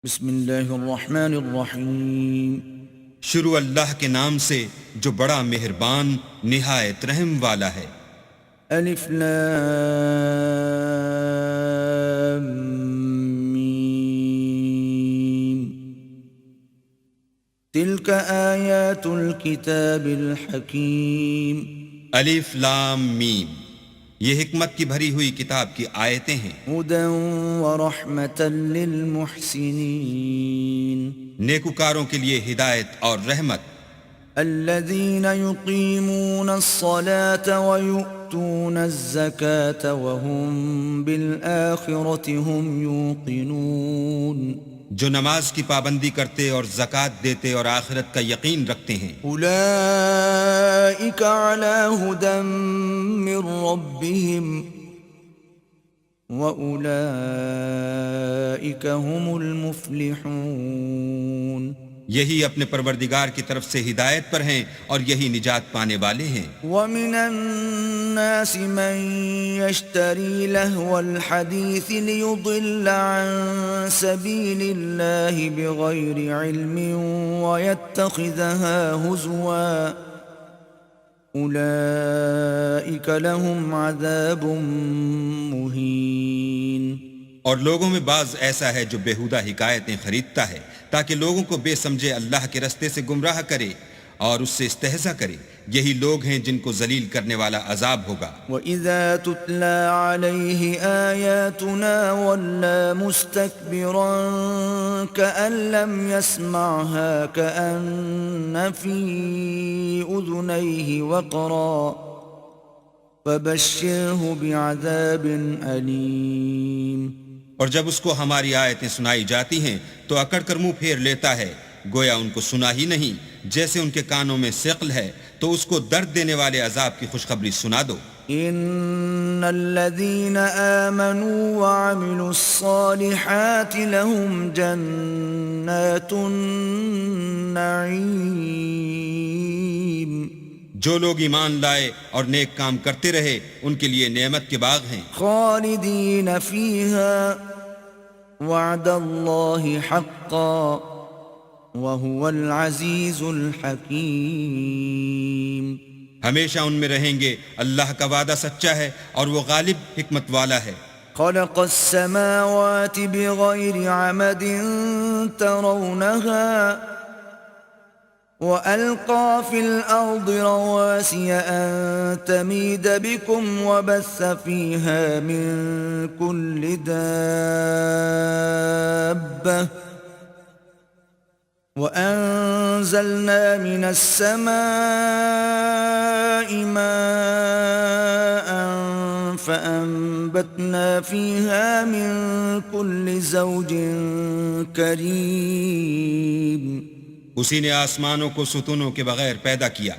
بسم اللہ الرحمن الرحیم۔ شروع اللہ کے نام سے جو بڑا مہربان نہایت رحم والا ہے۔ الف لام میم، تلک آیات الکتاب الحکیم۔ الف لام میم، یہ حکمت کی بھری ہوئی کتاب کی آیتیں ہیں۔ ہدی ورحمۃ للمحسنین، نیکوکاروں کے لیے ہدایت اور رحمت۔ الذین یقیمون الصلاة ویؤتون الزکاة وهم بالآخرة هم یوقنون، جو نماز کی پابندی کرتے اور زکوٰۃ دیتے اور آخرت کا یقین رکھتے ہیں۔ اولئک علی ھدی من ربہم واولئک هم المفلحون، یہی اپنے پروردگار کی طرف سے ہدایت پر ہیں اور یہی نجات پانے والے ہیں۔ ومن الناس من يشتري لهو الحديث ليضل عن سبيل الله بغير علم ويتخذها هزوا أولئك لهم عذاب مهين۔ اور لوگوں میں بعض ایسا ہے جو بیہودہ حکایتیں خریدتا ہے تاکہ لوگوں کو بے سمجھے اللہ کے رستے سے گمراہ کرے اور اس سے استہزاء کرے، یہی لوگ ہیں جن کو ذلیل کرنے والا عذاب ہوگا۔ وَإِذَا تُتْلَى عَلَيْهِ آيَاتُنَا وَلَّى مُسْتَكْبِرًا كَأَن لَّمْ يَسْمَعْهَا كَأَنَّ فِي أُذُنَيْهِ وَقْرًا فَبَشِّرْهُ بِعَذَابٍ أَلِيمٍ۔ اور جب اس کو ہماری آیتیں سنائی جاتی ہیں تو اکڑ کر منہ پھیر لیتا ہے، گویا ان کو سنا ہی نہیں، جیسے ان کے کانوں میں ثقل ہے، تو اس کو درد دینے والے عذاب کی خوشخبری سنا دو۔ ان الذين آمنوا وعملوا الصالحات لهم جنات النعيم، جو لوگ ایمان لائے اور نیک کام کرتے رہے ان کے لیے نعمت کے باغ ہیں، خالدین فیہا وعد اللہ حقا وهو العزیز الحکیم۔ ہمیشہ ان میں رہیں گے، اللہ کا وعدہ سچا ہے اور وہ غالب حکمت والا ہے۔ خلق السماوات بغیر عمد ترونها وألقى في الأرض رواسي أن تميد بكم وبث فيها من كل دابة وأنزلنا من السماء ماء فأنبتنا فيها من كل زوج كريم۔ اسی نے آسمانوں کو ستونوں کے بغیر پیدا کیا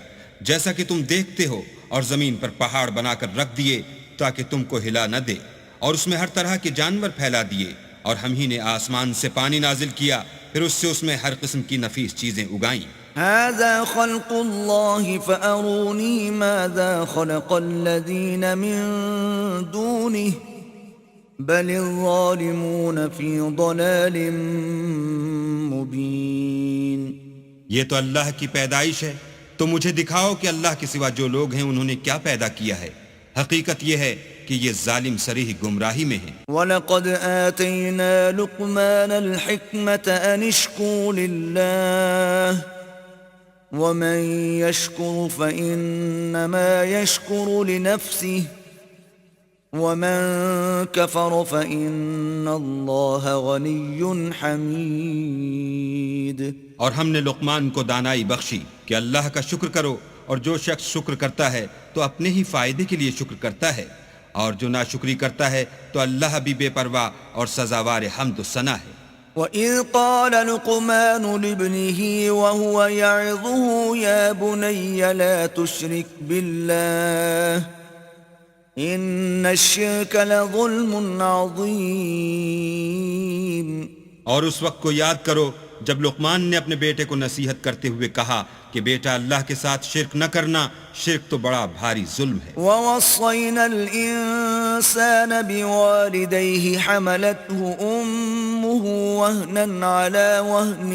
جیسا کہ تم دیکھتے ہو، اور زمین پر پہاڑ بنا کر رکھ دیے تاکہ تم کو ہلا نہ دے، اور اس میں ہر طرح کے جانور پھیلا دیے، اور ہم ہی نے آسمان سے پانی نازل کیا، پھر اس سے اس میں ہر قسم کی نفیس چیزیں اگائیں۔ هذا خلق اللہ فأرونی ماذا خلق الذین من دونه بل الظالمون فی ضلال مبین۔ یہ تو اللہ کی پیدائش ہے، تو مجھے دکھاؤ کہ اللہ کے سوا جو لوگ ہیں انہوں نے کیا پیدا کیا ہے۔ حقیقت یہ ہے کہ یہ ظالم صریح گمراہی میں ہیں۔ وَلَقَدْ آتَيْنَا لُقْمَانَ الْحِكْمَةَ أَنِ اشْكُرْ لِلَّهِ وَمَنْ يَشْكُرْ فَإِنَّمَا يَشْكُرُ لِنَفْسِهِ وَمَنْ كَفَرَ فَإِنَّ اللَّهَ غَنِيٌّ حَمِيدٌ۔ اور ہم نے لقمان کو دانائی بخشی کہ اللہ کا شکر کرو، اور جو شخص شکر کرتا ہے تو اپنے ہی فائدے کے لیے شکر کرتا ہے، اور جو ناشکری کرتا ہے تو اللہ بھی بے پرواہ اور سزاوار حمد و ثنا ہے۔ وَإِذْ قَالَ لُقْمَانُ لِابْنِهِ وَهُوَ يَعِظُهُ يَا بُنَيَّ لَا تُشْرِكْ بِاللَّهِ إِنَّ الشِّرْكَ لَظُلْمٌ عَظِيمٌ۔ اور اس وقت کو یاد کرو جب لقمان نے اپنے بیٹے کو نصیحت کرتے ہوئے کہا کہ بیٹا اللہ کے ساتھ شرک نہ کرنا، شرک تو بڑا بھاری ظلم ہے۔ وَوَصَّيْنَا الْإِنسَانَ بِوَالِدَيْهِ حَمَلَتْهُ أُمُّهُ وهنا على وهن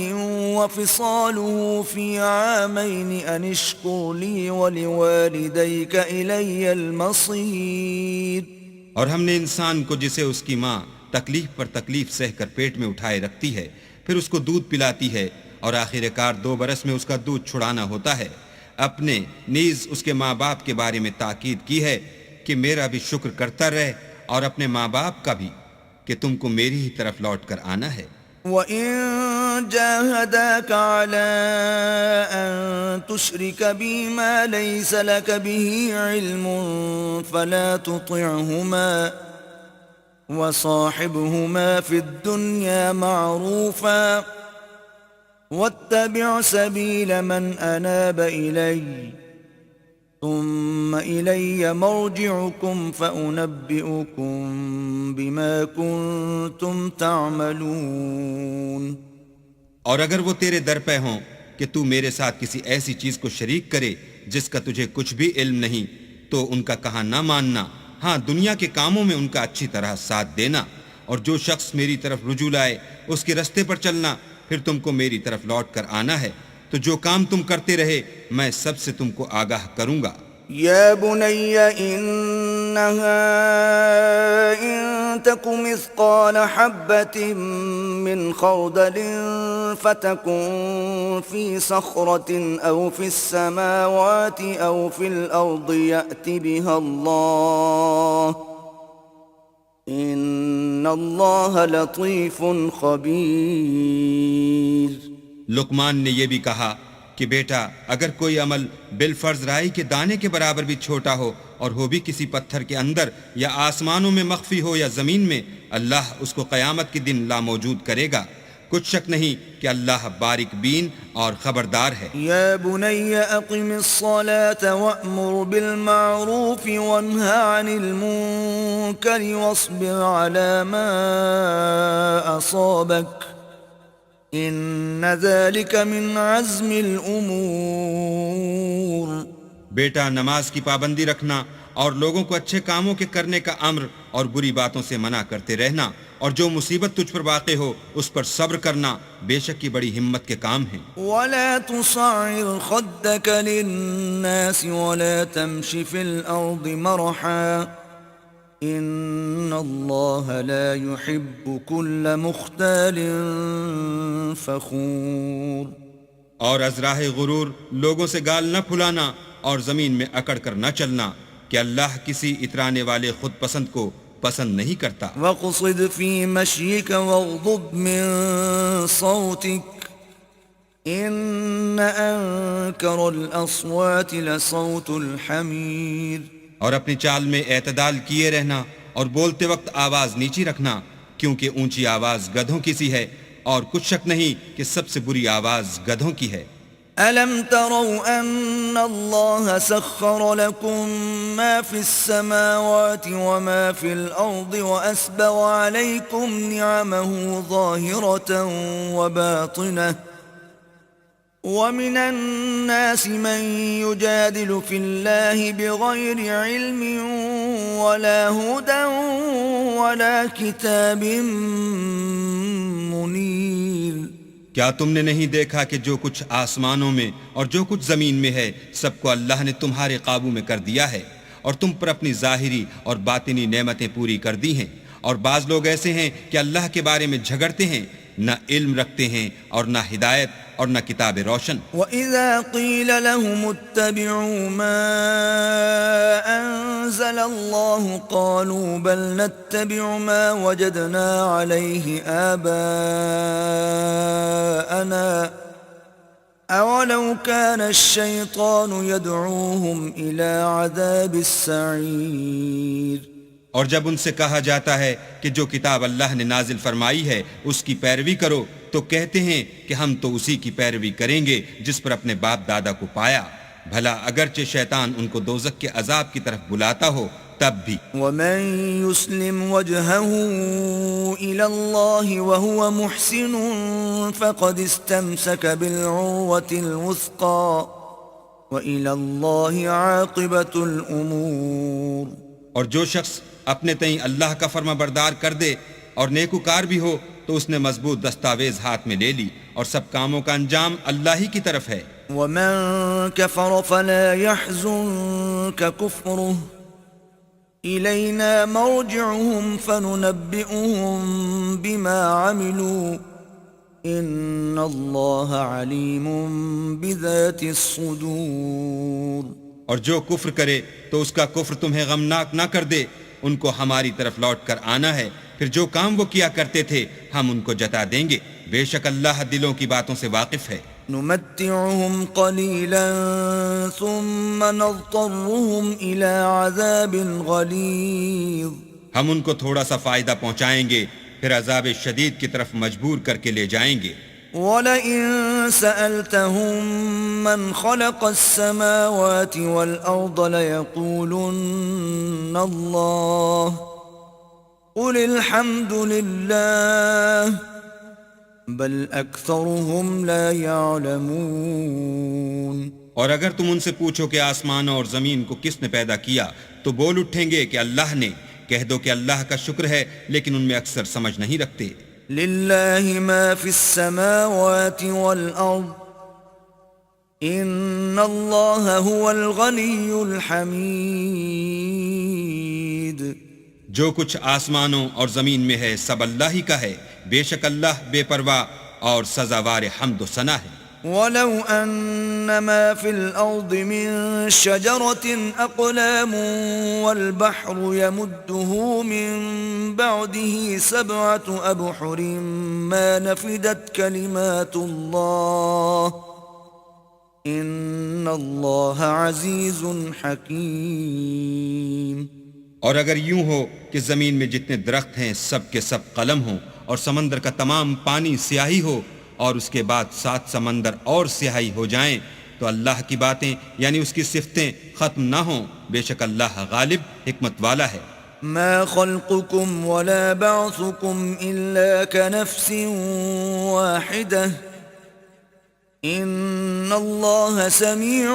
وفصاله في عامين أن اشكر لي ولوالديك إلي المصير. اور ہم نے انسان کو جسے اس کی ماں تکلیف پر تکلیف سہ کر پیٹ میں اٹھائے رکھتی ہے، پھر اس کو دودھ پلاتی ہے اور آخر کار 2 برس میں اس کا دودھ چھڑانا ہوتا ہے، اپنے نیز اس کے ماں باپ کے بارے میں تاکید کی ہے کہ میرا بھی شکر کرتا رہے اور اپنے ماں باپ کا بھی کہ تم کو میری ہی طرف لوٹ کر آنا ہے. وَإِن جَاهَدَاكَ عَلَىٰ أَن تُشْرِكَ بِي مَا لَيْسَ لَكَ بِهِ عِلْمٌ فَلَا تُطِعْهُمَا وَصَاحِبْهُمَا فِي الدُّنْيَا مَعْرُوفًا وَاتَّبِعْ سَبِيلَ مَنْ أَنَابَ إِلَيَّ ثُمَّ إِلَيَّ مَرْجِعُكُمْ فَأُنَبِّئُكُمْ بِمَا كُنْتُمْ تَعْمَلُونَ. اور اگر وہ تیرے در پہ ہوں کہ تو میرے ساتھ کسی ایسی چیز کو شریک کرے جس کا تجھے کچھ بھی علم نہیں تو ان کا کہا نہ ماننا، ہاں دنیا کے کاموں میں ان کا اچھی طرح ساتھ دینا، اور جو شخص میری طرف رجوع لائے اس کے رستے پر چلنا، پھر تم کو میری طرف لوٹ کر آنا ہے، تو جو کام تم کرتے رہے میں سب سے تم کو آگاہ کروں گا. يا بني إنها إن تك مثقال حبة من خردل فتكن في صخرة أو في السماوات أو في الأرض يأت بها الله إن الله لطيف خبير. لقمان نے یہ بھی کہا کہ بیٹا اگر کوئی عمل بالفرض رائی کے دانے کے برابر بھی چھوٹا ہو اور ہو بھی کسی پتھر کے اندر یا آسمانوں میں مخفی ہو یا زمین میں، اللہ اس کو قیامت کے دن لاموجود کرے گا. کچھ شک نہیں کہ اللہ باریک بین اور خبردار ہے. يا بني أقم الصلاة وأمر بالمعروف وانهى عن المنكر واصبر على ما أصابك إن ذلك من عزم الأمور. بیٹا نماز کی پابندی رکھنا اور لوگوں کو اچھے کاموں کے کرنے کا امر اور بری باتوں سے منع کرتے رہنا، اور جو مصیبت تجھ پر واقع ہو اس پر صبر کرنا بے شک یہ بڑی ہمت کے کام ہیں. ولا تصعر خدك للناس ولا تمش في الأرض مرحا إن الله لا يحب كل مختال فخور. اور از راہ غرور لوگوں سے گال نہ پھلانا اور زمین میں اکڑ کر نہ چلنا کہ اللہ کسی اترانے والے خود پسند کو پسند نہیں کرتا. وَاقْصِدْ فِي مَشْيِكَ وَاغْضُضْ مِن صَوْتِكَ إِنَّ أَنكَرَ الْأَصْوَاتِ لَصَوْتُ الْحَمِيرِ. اور اپنی چال میں اعتدال کیے رہنا اور بولتے وقت آواز نیچی رکھنا، کیونکہ اونچی آواز گدھوں کی سی ہے، اور کچھ شک نہیں کہ سب سے بری آواز گدھوں کی ہے. أَلَمْ تَرَوْا أَنَّ اللَّهَ سَخَّرَ لَكُم مَّا فِي السَّمَاوَاتِ وَمَا فِي الْأَرْضِ وَأَسْبَغَ عَلَيْكُمْ نِعَمَهُ ظَاهِرَةً وَبَاطِنَةً وَمِنَ النَّاسِ مَن يُجَادِلُ فِي اللَّهِ بِغَيْرِ عِلْمٍ وَلَا هُدًى وَلَا كِتَابٍ مُنِيرٍ. کیا تم نے نہیں دیکھا کہ جو کچھ آسمانوں میں اور جو کچھ زمین میں ہے سب کو اللہ نے تمہارے قابو میں کر دیا ہے، اور تم پر اپنی ظاہری اور باطنی نعمتیں پوری کر دی ہیں. اور بعض لوگ ایسے ہیں کہ اللہ کے بارے میں جھگڑتے ہیں، نہ علم رکھتے ہیں اور نہ ہدایت اور نہ کتاب روشن. وَإِذَا قِيلَ لَهُمُ اتَّبِعُوا مَا أَنزَلَ اللَّهُ قَالُوا بَلْ نَتَّبِعُ مَا وَجَدْنَا عَلَيْهِ آبَاءَنَا أَوَلَوْ كَانَ الشَّيْطَانُ يَدْعُوهُمْ إِلَى عَذَابِ السَّعِيرِ. اور جب ان سے کہا جاتا ہے کہ جو کتاب اللہ نے نازل فرمائی ہے اس کی پیروی کرو تو کہتے ہیں کہ ہم تو اسی کی پیروی کریں گے جس پر اپنے باپ دادا کو پایا، بھلا اگرچہ شیطان ان کو دوزخ کے عذاب کی طرف بلاتا ہو تب بھی. وَمَن يُسْلِمْ وَجْهَهُ إِلَى اللَّهِ وَهُوَ مُحْسِنٌ فَقَدِ اسْتَمْسَكَ بِالْعُرْوَةِ الْوُثْقَى وَإِلَى اللَّهِ عَاقِبَةُ الْأُمُورِ. اور جو شخص اپنے تئیں اللہ کا فرما بردار کر دے اور نیکوکار بھی ہو تو اس نے مضبوط دستاویز ہاتھ میں لے لی، اور سب کاموں کا انجام اللہ ہی کی طرف ہے۔ ومن كفر فلا يحزنك كفره إلينا مرجعهم فننبئهم بما عملوا إن الله عليم بذات الصدور۔ اور جو کفر کرے تو اس کا کفر تمہیں غمناک نہ کر دے، ان کو ہماری طرف لوٹ کر آنا ہے، پھر جو کام وہ کیا کرتے تھے ہم ان کو جتا دیں گے، بے شک اللہ دلوں کی باتوں سے واقف ہے۔ نمتعهم قليلا ثم نضطرهم إلى عذاب غليظ۔ ہم ان کو تھوڑا سا فائدہ پہنچائیں گے، پھر عذاب شدید کی طرف مجبور کر کے لے جائیں گے۔ وَلَئِن سَأَلْتَهُم مَّنْ خَلَقَ السَّمَاوَاتِ وَالْأَرْضَ لَيَقُولُنَّ اللَّهُ قُلِ الْحَمْدُ لِلَّهِ بَلْ أَكْثَرُهُمْ لَا يَعْلَمُونَ۔ اور اگر تم ان سے پوچھو کہ آسمانوں اور زمین کو کس نے پیدا کیا تو بول اٹھیں گے کہ اللہ نے۔ کہہ دو کہ اللہ کا شکر ہے، لیکن ان میں اکثر سمجھ نہیں رکھتے۔ لِلَّهِ مَا فِي السَّمَاوَاتِ وَالْأَرْضِ إِنَّ اللَّهَ هُوَ الْغَنِيُّ الْحَمِيدُ۔ جو کچھ آسمانوں اور زمین میں ہے سب اللہ ہی کا ہے، بے شک اللہ بے پرواہ اور سزاوار حمد و ثنا ہے۔ وَلَوْ أَنَّ مَا فِي الْأَرْضِ مِن شَجَرَةٍ أَقْلَامٌ وَالْبَحْرُ يَمُدُّهُ مِن بَعْدِهِ سَبْعَةُ أَبْحُرٍ مَا نَفِدَتْ كَلِمَاتُ اللَّهِ إِنَّ اللَّهَ عَزِيزٌ حَكِيمٌ۔ اور اگر یوں ہو کہ زمین میں جتنے درخت ہیں سب کے سب قلم ہوں، اور سمندر کا تمام پانی سیاہی ہو، اور اس کے بعد 7 سمندر اور سیاہی ہو جائیں، تو اللہ کی باتیں یعنی اس کی صفتیں ختم نہ ہوں، بے شک اللہ غالب حکمت والا ہے۔ ما خلقكم ولا بعثكم إلا كنفس واحدة إن الله سميع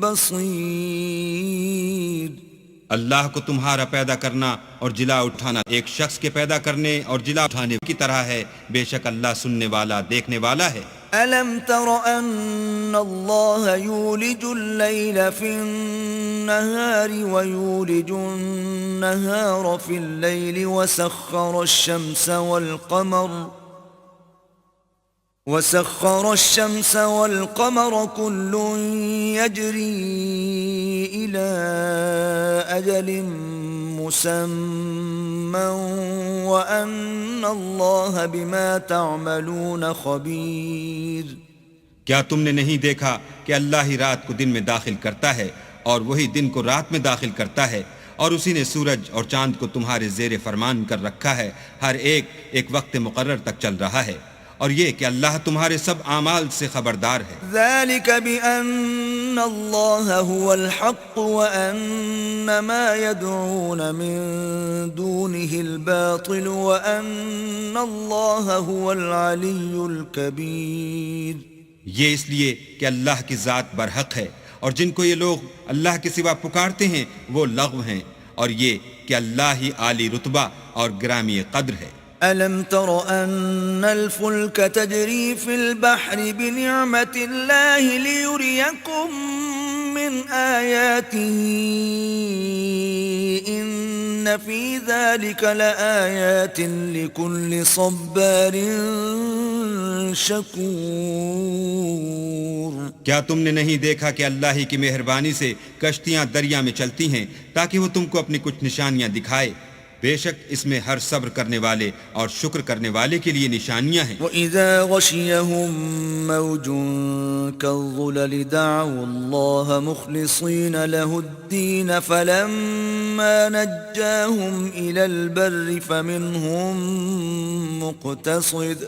بصير۔ اللہ کو تمہارا پیدا کرنا اور جلا اٹھانا ایک شخص کے پیدا کرنے اور جلا اٹھانے کی طرح ہے، بے شک اللہ سننے والا دیکھنے والا ہے۔ أَلَمْ تَرَ أَنَّ اللَّهَ يُولِجُ اللَّيْلَ فِي النَّهَارِ وَيُولِجُ النَّهَارَ فِي اللَّيْلِ وَسَخَّرَ الشَّمْسَ وَالْقَمَرَ كُلٌّ يَجْرِي إِلَى أَجَلٍ مُّسَمًّى وَأَنَّ اللَّهَ بِمَا تَعْمَلُونَ خَبِيرٌ۔ کیا تم نے نہیں دیکھا کہ اللہ ہی رات کو دن میں داخل کرتا ہے اور وہی دن کو رات میں داخل کرتا ہے، اور اسی نے سورج اور چاند کو تمہارے زیر فرمان کر رکھا ہے، ہر ایک ایک وقت مقرر تک چل رہا ہے، اور یہ کہ اللہ تمہارے سب اعمال سے خبردار ہے۔ ذَلِكَ بِأَنَّ اللَّهَ هُوَ الْحَقُّ وَأَنَّ مَا يَدْعُونَ مِن دُونِهِ الْبَاطِلُ وَأَنَّ اللَّهَ هُوَ الْعَلِيُّ الْكَبِيرُ۔ یہ اس لیے کہ اللہ کی ذات برحق ہے، اور جن کو یہ لوگ اللہ کے سوا پکارتے ہیں وہ لغو ہیں، اور یہ کہ اللہ ہی عالی رتبہ اور گرامی قدر ہے۔ أَلَمْ تَرَ أَنَّ الْفُلْكَ تَجْرِي فِي الْبَحْرِ بِنِعْمَةِ اللَّهِ لِيُرِيَكُم مِّنْ آيَاتِهِ إِنَّ فِي ذَلِكَ لَآيَاتٍ لِكُلِّ صَبَّارٍ شَكُورٍ۔ کیا تم نے نہیں دیکھا کہ اللہ ہی کی مہربانی سے کشتیاں دریا میں چلتی ہیں تاکہ وہ تم کو اپنی کچھ نشانیاں دکھائے؟ بے شک اس میں ہر صبر کرنے والے اور شکر کرنے والے کے لیے نشانیاں ہیں۔ وَإِذَا غَشِيَهُم مَّوْجٌ كَالظُّلَلِ دَعَوُا اللَّهَ مُخْلِصِينَ لَهُ الدِّينَ فَلَمَّا نَجَّاهُمْ إِلَى الْبَرِّ فَمِنْهُم مُّقْتَصِدٌ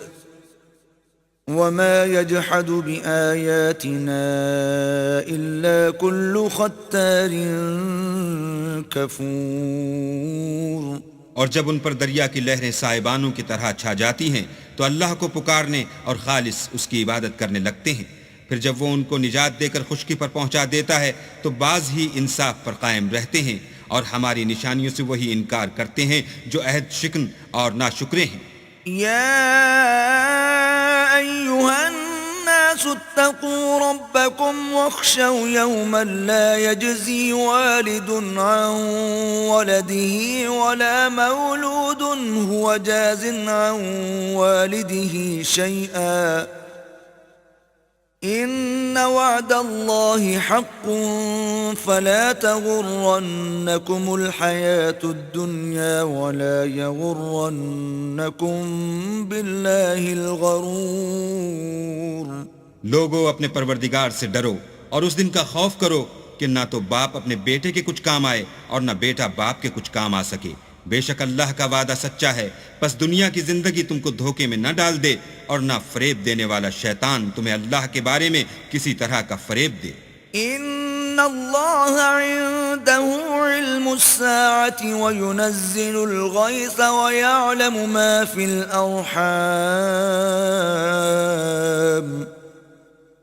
وَمَا يَجْحَدُ بِآيَاتِنَا إِلَّا كُلُّ خَتَّارٍ كَفُورٍ۔ اور جب ان پر دریا کی لہریں سائبانوں کی طرح چھا جاتی ہیں تو اللہ کو پکارنے اور خالص اس کی عبادت کرنے لگتے ہیں، پھر جب وہ ان کو نجات دے کر خشکی پر پہنچا دیتا ہے تو بعض ہی انصاف پر قائم رہتے ہیں، اور ہماری نشانیوں سے وہی انکار کرتے ہیں جو عہد شکن اور ناشکرے ہیں۔ يا أيها الناس اتقوا ربكم واخشوا يوما لا يجزي والد عن ولده ولا مولود هو جاز عن والده شيئا إن وعد الله حق فلا تغرنكم الحياة الدنيا ولا يغرنكم بالله الغرور. لوگو اپنے پروردگار سے ڈرو اور اس دن کا خوف کرو کہ نہ تو باپ اپنے بیٹے کے کچھ کام آئے اور نہ بیٹا باپ کے کچھ کام آ سکے. بے شک اللہ کا وعدہ سچا ہے، پس دنیا کی زندگی تم کو دھوکے میں نہ ڈال دے اور نہ فریب دینے والا شیطان تمہیں اللہ کے بارے میں کسی طرح کا فریب دے. ان اللہ عنده علم الساعة وينزل الغيث ويعلم ما في الأرحام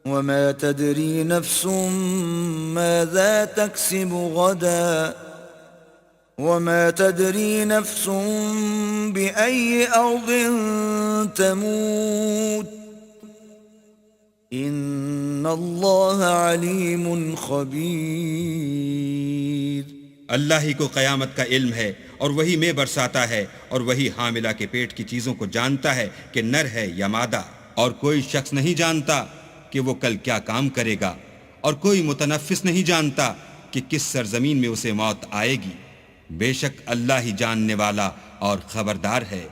وما تدري نفس ماذا تكسب غدا وما تدري نفس بأي أرض تموت ان اللہ علیم خبیر. اللہ ہی کو قیامت کا علم ہے اور وہی میں برساتا ہے اور وہی حاملہ کے پیٹ کی چیزوں کو جانتا ہے کہ نر ہے یا مادہ، اور کوئی شخص نہیں جانتا کہ وہ کل کیا کام کرے گا، اور کوئی متنفس نہیں جانتا کہ کس سرزمین میں اسے موت آئے گی. بے شک اللہ ہی جاننے والا اور خبردار ہے.